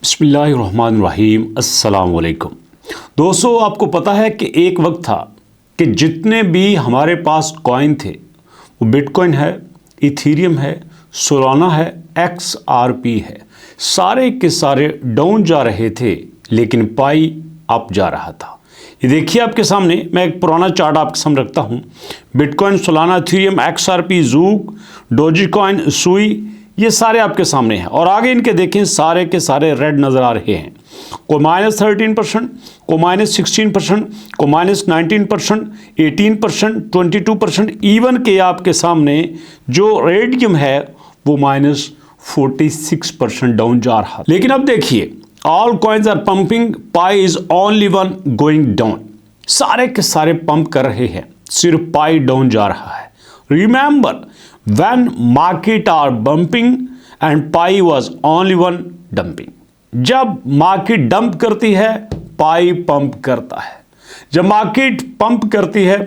बिस्मिल्लाहिर्रहमानिर्रहीम। अस्सलाम वालेकुम। दोस्तों, आपको पता है कि एक वक्त था कि जितने भी हमारे पास कॉइन थे वो बिटकॉइन है, इथीरियम है, सोलाना है, XRP है, सारे के सारे डाउन जा रहे थे, लेकिन पाई अप जा रहा था। ये देखिए आपके सामने, मैं एक पुराना चार्ट आपके सामने रखता हूँ। Bitcoin, Solana, Ethereum, XRP, juke, Dogecoin, सुई, ये सारे आपके सामने हैं। और आगे इनके देखें, सारे के सारे रेड नज़र आ रहे हैं। को -13%, को -16%, को -19%, 18%, 22%, इवन के आपके सामने जो रेडियम है वो -46% डाउन जा रहा। लेकिन अब देखिए, all coins are pumping, Pi is only one going down. सारे के सारे पंप कर रहे हैं, सिर्फ पाई डाउन जा रहा है। Remember, when market are bumping and pi was only one dumping। जब मार्केट डंप करती है, पाई पंप करता है। जब मार्केट पंप करती है,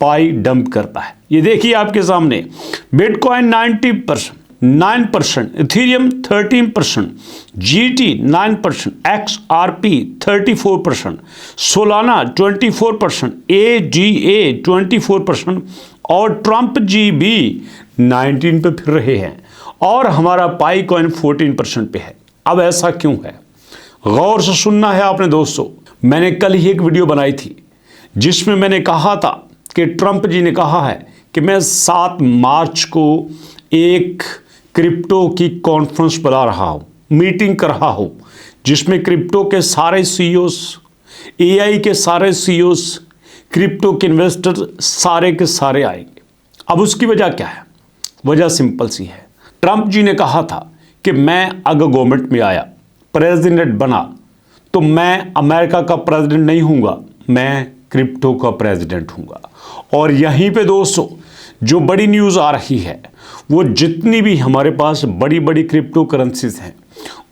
पाई डंप करता है। ये देखिए आपके सामने, bitcoin 90%, 9%, Ethereum 13%, GT 9%, XRP 34%, Solana 24%, ADA 24% और ट्रंप जी भी 19 पे फिर रहे हैं और हमारा पाई कॉइन 14% पे है। अब ऐसा क्यों है? गौर से सुनना है आपने दोस्तों। मैंने कल ही एक वीडियो बनाई थी जिसमें मैंने कहा था कि ट्रंप जी ने कहा है कि मैं 7 मार्च को एक क्रिप्टो की कॉन्फ्रेंस बुला रहा हूँ, मीटिंग कर रहा हूँ, जिसमें क्रिप्टो के सारे CEOs, AI के सारे CEOs, क्रिप्टो के इन्वेस्टर सारे के सारे आएंगे। अब उसकी वजह क्या है? वजह सिंपल सी है। ट्रंप जी ने कहा था कि मैं अगर गवर्नमेंट में आया, प्रेसिडेंट बना, तो मैं अमेरिका का प्रेसिडेंट नहीं हूँगा, मैं क्रिप्टो का प्रेसिडेंट हूँगा। और यहीं पे दोस्तों जो बड़ी न्यूज़ आ रही है, वो जितनी भी हमारे पास बड़ी बड़ी क्रिप्टो करेंसीज हैं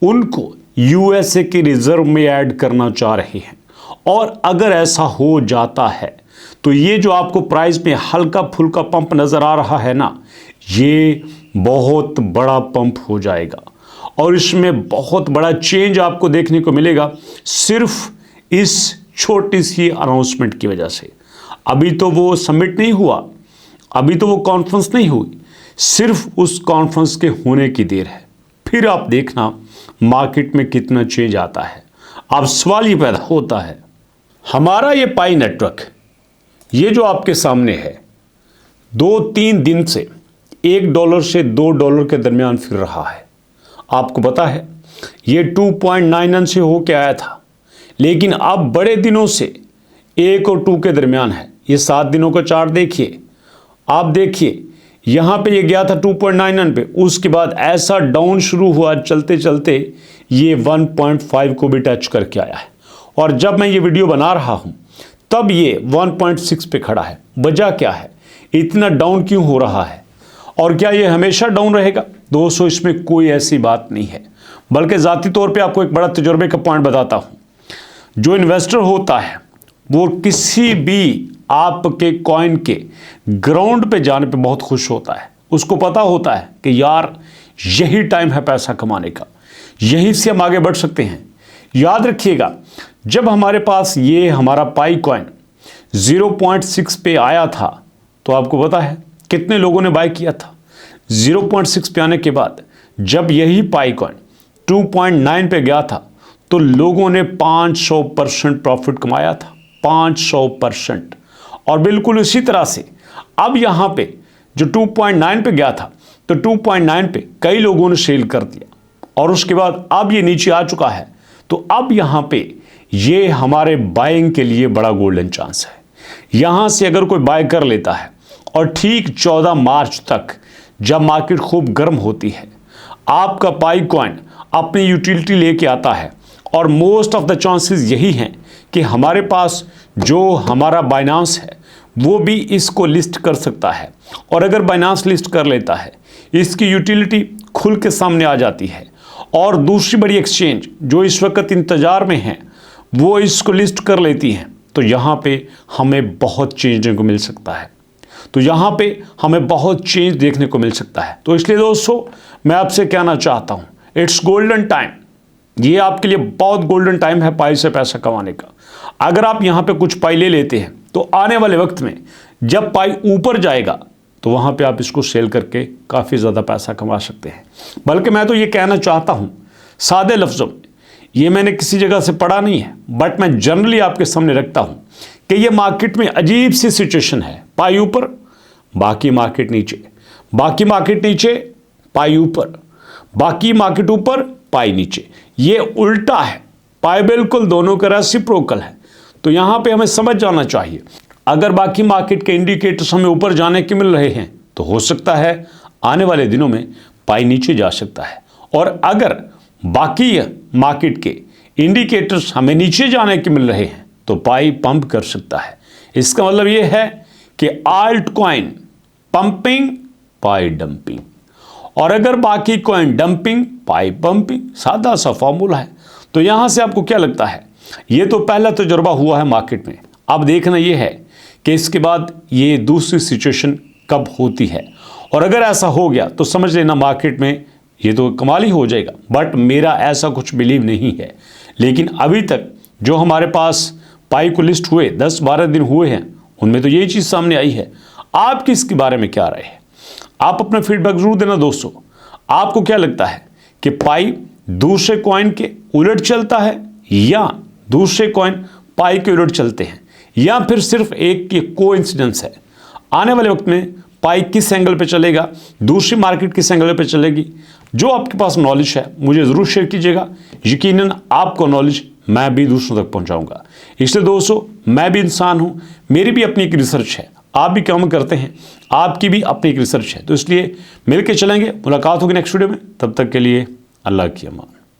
उनको USA के रिजर्व में ऐड करना चाह रहे हैं। और अगर ऐसा हो जाता है तो ये जो आपको प्राइस में हल्का फुल्का पंप नज़र आ रहा है ना, ये बहुत बड़ा पंप हो जाएगा और इसमें बहुत बड़ा चेंज आपको देखने को मिलेगा, सिर्फ इस छोटी सी अनाउंसमेंट की वजह से। अभी तो वो समिट नहीं हुआ, अभी तो वो कॉन्फ्रेंस नहीं हुई, सिर्फ उस कॉन्फ्रेंस के होने की देर है। फिर आप देखना मार्केट में कितना चेंज आता है। अब सवाल ये पैदा होता है, हमारा ये पाई नेटवर्क, ये जो आपके सामने है, 2-3 दिन से $1 से $2 के दरमियान फिर रहा है। आपको पता है ये 2.99 से होके आया था, लेकिन अब बड़े दिनों से 1 और 2 के दरमियान है। ये 7 दिनों का चार्ट देखिए, आप देखिए यहाँ पे ये गया था 2.99 पे, उसके बाद ऐसा डाउन शुरू हुआ, चलते चलते ये 1.5 को भी टच करके आया है। और जब मैं ये वीडियो बना रहा हूँ तब ये 1.6 पे खड़ा है। वजह क्या है? इतना डाउन क्यों हो रहा है? और क्या ये हमेशा डाउन रहेगा? दोस्तों, इसमें कोई ऐसी बात नहीं है, बल्कि ज़ाती तौर पे आपको एक बड़ा तजुर्बे का पॉइंट बताता हूँ। जो इन्वेस्टर होता है वो किसी भी आपके कॉइन के ग्राउंड पे जाने पे बहुत खुश होता है। उसको पता होता है कि यार यही टाइम है पैसा कमाने का, यहीं से हम आगे बढ़ सकते हैं। याद रखिएगा, जब हमारे पास ये हमारा पाई कॉइन 0.6 पे आया था तो आपको पता है कितने लोगों ने बाय किया था। 0.6 पे आने के बाद जब यही पाई कॉइन 2.9 पे गया था तो लोगों ने 500% प्रॉफिट कमाया था, 500%। और बिल्कुल इसी तरह से अब यहाँ पे जो 2.9 पे गया था तो 2.9 पे कई लोगों ने सेल कर दिया और उसके बाद अब ये नीचे आ चुका है। तो अब यहाँ पे ये हमारे बाइंग के लिए बड़ा गोल्डन चांस है। यहाँ से अगर कोई बाय कर लेता है और ठीक 14 मार्च तक जब मार्केट खूब गर्म होती है, आपका पाई कॉइन अपनी यूटिलिटी लेके आता है और मोस्ट ऑफ द चांसेस यही हैं कि हमारे पास जो हमारा बाइनांस है वो भी इसको लिस्ट कर सकता है। और अगर बाइनांस लिस्ट कर लेता है, इसकी यूटिलिटी खुल के सामने आ जाती है और दूसरी बड़ी एक्सचेंज जो इस वक्त इंतज़ार में है वो इसको लिस्ट कर लेती हैं, तो यहाँ पे हमें बहुत चेंज देखने को मिल सकता है। तो यहाँ पे हमें बहुत चेंज देखने को मिल सकता है। तो इसलिए दोस्तों मैं आपसे कहना चाहता हूँ, इट्स गोल्डन टाइम ये आपके लिए बहुत गोल्डन टाइम है पाई से पैसा कमाने का। अगर आप यहाँ पे कुछ पाई ले लेते हैं तो आने वाले वक्त में जब पाई ऊपर जाएगा तो वहाँ पे आप इसको सेल करके काफ़ी ज़्यादा पैसा कमा सकते हैं। बल्कि मैं तो ये कहना चाहता हूँ सादे लफ्ज़ों में, ये मैंने किसी जगह से पढ़ा नहीं है, बट मैं जनरली आपके सामने रखता हूँ कि ये मार्केट में अजीब सी सिचुएशन है। पाई ऊपर, बाकी मार्केट नीचे, बाकी मार्केट नीचे, पाई ऊपर, बाकी मार्केट ऊपर, पाई नीचे। ये उल्टा है, पाई बिल्कुल दोनों का रेसिप्रोकल है। तो यहाँ पे हमें समझ जाना चाहिए, अगर बाकी मार्केट के इंडिकेटर्स हमें ऊपर जाने के मिल रहे हैं तो हो सकता है आने वाले दिनों में पाई नीचे जा सकता है, और अगर बाकी मार्केट के इंडिकेटर्स हमें नीचे जाने के मिल रहे हैं तो पाई पंप कर सकता है। इसका मतलब ये है कि आल्ट कॉइन पंपिंग, पाई डंपिंग, और अगर बाकी कॉइन डंपिंग, पाई पंपिंग। सादा सा फॉर्मूला है। तो यहां से आपको क्या लगता है, ये तो पहला तजुर्बा हुआ है मार्केट में, अब देखना ये है कि इसके बाद ये दूसरी सिचुएशन कब होती है, और अगर ऐसा हो गया तो समझ लेना मार्केट में ये तो कमाल ही हो जाएगा। बट मेरा ऐसा कुछ बिलीव नहीं है। लेकिन अभी तक जो हमारे पास पाई को लिस्ट हुए 10-12 दिन हुए हैं, उनमें तो यही चीज़ सामने आई है। आपकी इसके बारे में क्या राय है? आप अपना फीडबैक जरूर देना दोस्तों। आपको क्या लगता है कि पाई दूसरे कॉइन के उलट चलता है, या दूसरे कॉइन पाई के उलट चलते हैं, या फिर सिर्फ एक ये कोइंसिडेंस है? आने वाले वक्त में पाई किस एंगल पे चलेगा, दूसरी मार्केट किस एंगल पे चलेगी, जो आपके पास नॉलेज है मुझे ज़रूर शेयर कीजिएगा। यकीनन आपको नॉलेज मैं भी दूसरों तक पहुंचाऊंगा। इसलिए दोस्तों, मैं भी इंसान हूं, मेरी भी अपनी एक रिसर्च है, आप भी काम करते हैं, आपकी भी अपनी एक रिसर्च है। तो इसलिए मिलकर चलेंगे, मुलाकात होगी नेक्स्ट वीडियो में। तब तक के लिए अल्लाह की अमान।